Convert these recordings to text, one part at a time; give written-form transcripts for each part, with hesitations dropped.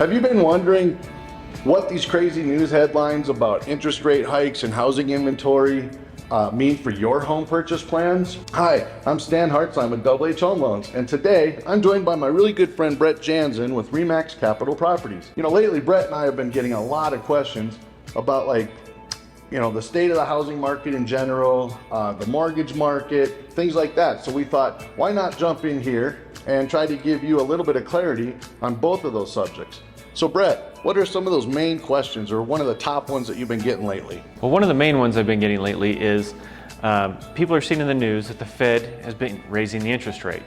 Have you been wondering what these crazy news headlines about interest rate hikes and housing inventory mean for your home purchase plans? Hi, I'm Stan Hartzheim with Double H Home Loans, and today I'm joined by my really good friend Brett Jansen with RE/MAX Capital Properties. You know, lately Brett and I have been getting a lot of questions about the state of the housing market in general, the mortgage market, things like that. So we thought, why not jump in here and try to give you a little bit of clarity on both of those subjects. So Brett, what are some of those main questions, or one of the top ones that you've been getting lately? Well, one of the main ones I've been getting lately is people are seeing in the news that the Fed has been raising the interest rate.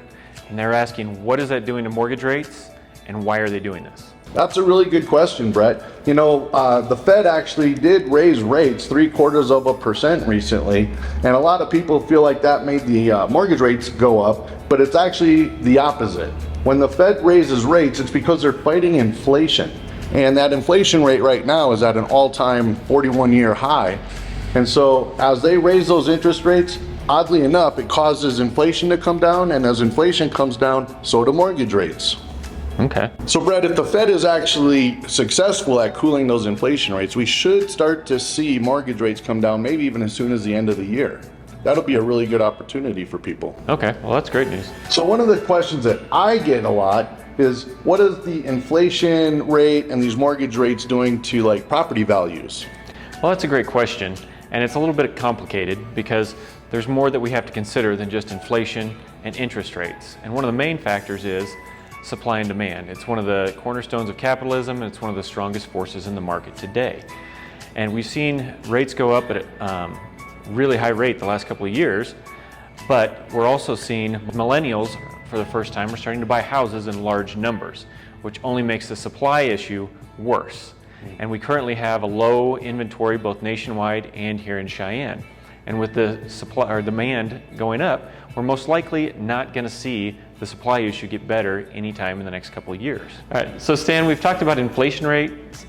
And they're asking, what is that doing to mortgage rates, and why are they doing this? That's a really good question, Brett. You know, the Fed actually did raise rates 0.75% recently, and a lot of people feel like that made the mortgage rates go up, but it's actually the opposite. When the Fed raises rates, it's because they're fighting inflation. And that inflation rate right now is at an all-time 41-year high. And so as they raise those interest rates, oddly enough, it causes inflation to come down, and as inflation comes down, so do mortgage rates. Okay. So Brett, if the Fed is actually successful at cooling those inflation rates, we should start to see mortgage rates come down, maybe even as soon as the end of the year. That'll be a really good opportunity for people. Okay, well that's great news. So one of the questions that I get a lot is, what is the inflation rate and these mortgage rates doing to property values? Well, that's a great question, and it's a little bit complicated because there's more that we have to consider than just inflation and interest rates. And one of the main factors is supply and demand. It's one of the cornerstones of capitalism, and it's one of the strongest forces in the market today. And we've seen rates go up at a really high rate the last couple of years, but we're also seeing millennials for the first time are starting to buy houses in large numbers, which only makes the supply issue worse. And we currently have a low inventory both nationwide and here in Cheyenne. And with the supply or demand going up, we're most likely not going to see the supply issue get better anytime in the next couple of years. All right, so Stan, we've talked about inflation rates,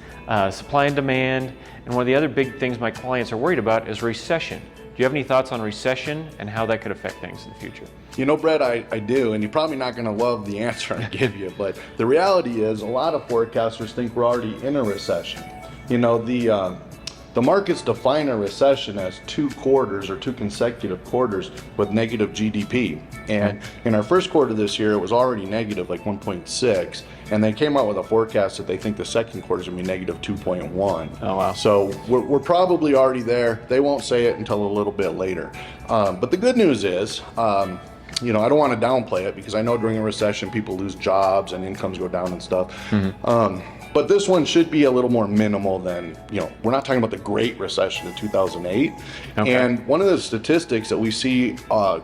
supply and demand, and one of the other big things my clients are worried about is recession. Do you have any thoughts on recession and how that could affect things in the future? You know, Brett, I do, and you're probably not going to love the answer I give you, but the reality is a lot of forecasters think we're already in a recession. You know, the markets define a recession as 2 quarters or 2 consecutive quarters with negative GDP. And in our first quarter this year, it was already negative, 1.6. And they came out with a forecast that they think the second quarter is going to be negative 2.1. Oh, wow. So we're probably already there. They won't say it until a little bit later. But the good news is, I don't want to downplay it because I know during a recession, people lose jobs and incomes go down and stuff. Mm-hmm. But this one should be a little more minimal than, we're not talking about the Great Recession in 2008. Okay. And one of the statistics that we see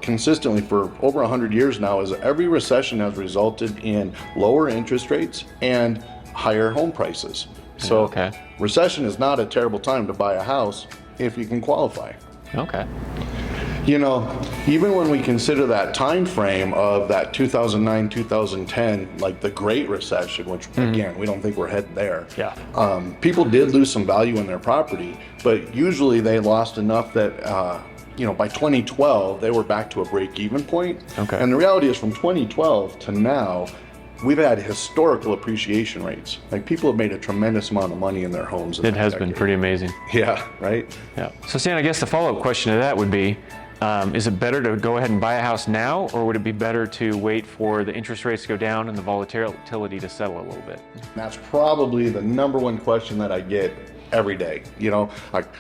consistently for over 100 years now is that every recession has resulted in lower interest rates and higher home prices. So recession is not a terrible time to buy a house if you can qualify. Okay. Even when we consider that time frame of that 2009, 2010, the Great Recession, which again, we don't think we're headed there. Yeah. People did lose some value in their property, but usually they lost enough that, by 2012, they were back to a break-even point. Okay. And the reality is from 2012 to now, we've had historical appreciation rates. People have made a tremendous amount of money in their homes. It has been pretty amazing. Yeah, right? Yeah. So Stan, I guess the follow-up question to that would be, is it better to go ahead and buy a house now, or would it be better to wait for the interest rates to go down and the volatility to settle a little bit? That's probably the number one question that I get every day.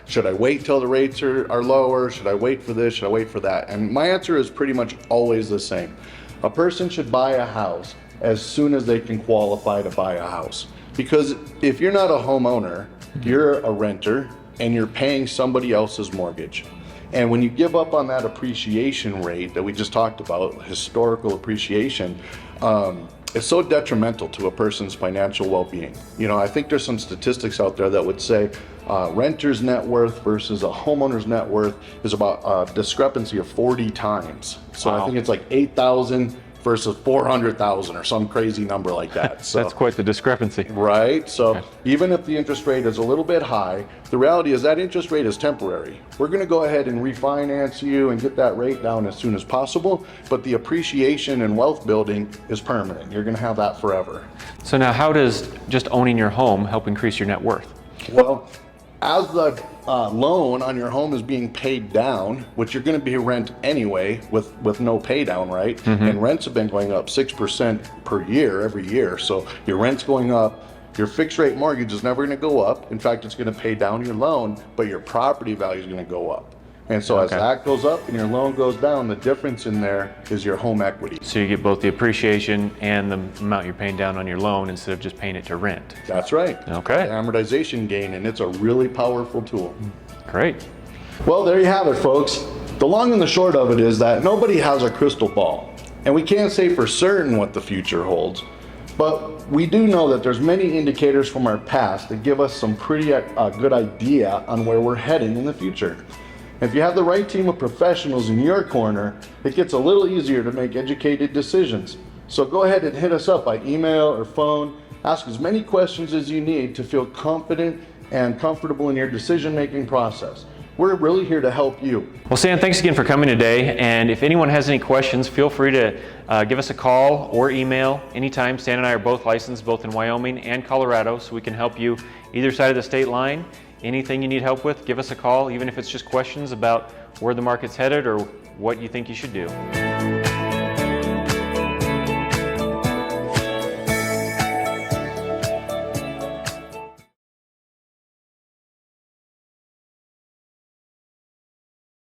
Should I wait till the rates are lower? Should I wait for this? Should I wait for that? And my answer is pretty much always the same. A person should buy a house as soon as they can qualify to buy a house. Because if you're not a homeowner, you're a renter and you're paying somebody else's mortgage. And when you give up on that appreciation rate that we just talked about, historical appreciation, it's so detrimental to a person's financial well-being. I think there's some statistics out there that would say renter's net worth versus a homeowner's net worth is about a discrepancy of 40 times. So wow. I think it's $8,000 versus 400,000 or some crazy number like that. So That's quite the discrepancy. right? So even if the interest rate is a little bit high, the reality is that interest rate is temporary. We're going to go ahead and refinance you and get that rate down as soon as possible, but the appreciation and wealth building is permanent. You're going to have that forever. So now how does just owning your home help increase your net worth? Well, as the loan on your home is being paid down, which you're going to be rent anyway with no pay down, right? And rents have been going up 6% per year every year. So your rent's going up. Your fixed rate mortgage is never going to go up. In fact, it's going to pay down your loan, but your property value is going to go up. And so as Okay. that goes up and your loan goes down, the difference in there is your home equity. So you get both the appreciation and the amount you're paying down on your loan instead of just paying it to rent. That's right. Okay. Amortization gain, and it's a really powerful tool. Great. Well, there you have it, folks. The long and the short of it is that nobody has a crystal ball, and we can't say for certain what the future holds. But we do know that there's many indicators from our past that give us some pretty good idea on where we're heading in the future. If you have the right team of professionals in your corner, it gets a little easier to make educated decisions. So go ahead and hit us up by email or phone. Ask as many questions as you need to feel confident and comfortable in your decision-making process. We're really here to help you. Well, Stan, thanks again for coming today. And if anyone has any questions, feel free to give us a call or email anytime. Stan and I are both licensed, both in Wyoming and Colorado, so we can help you either side of the state line. Anything you need help with, give us a call, even if it's just questions about where the market's headed or what you think you should do.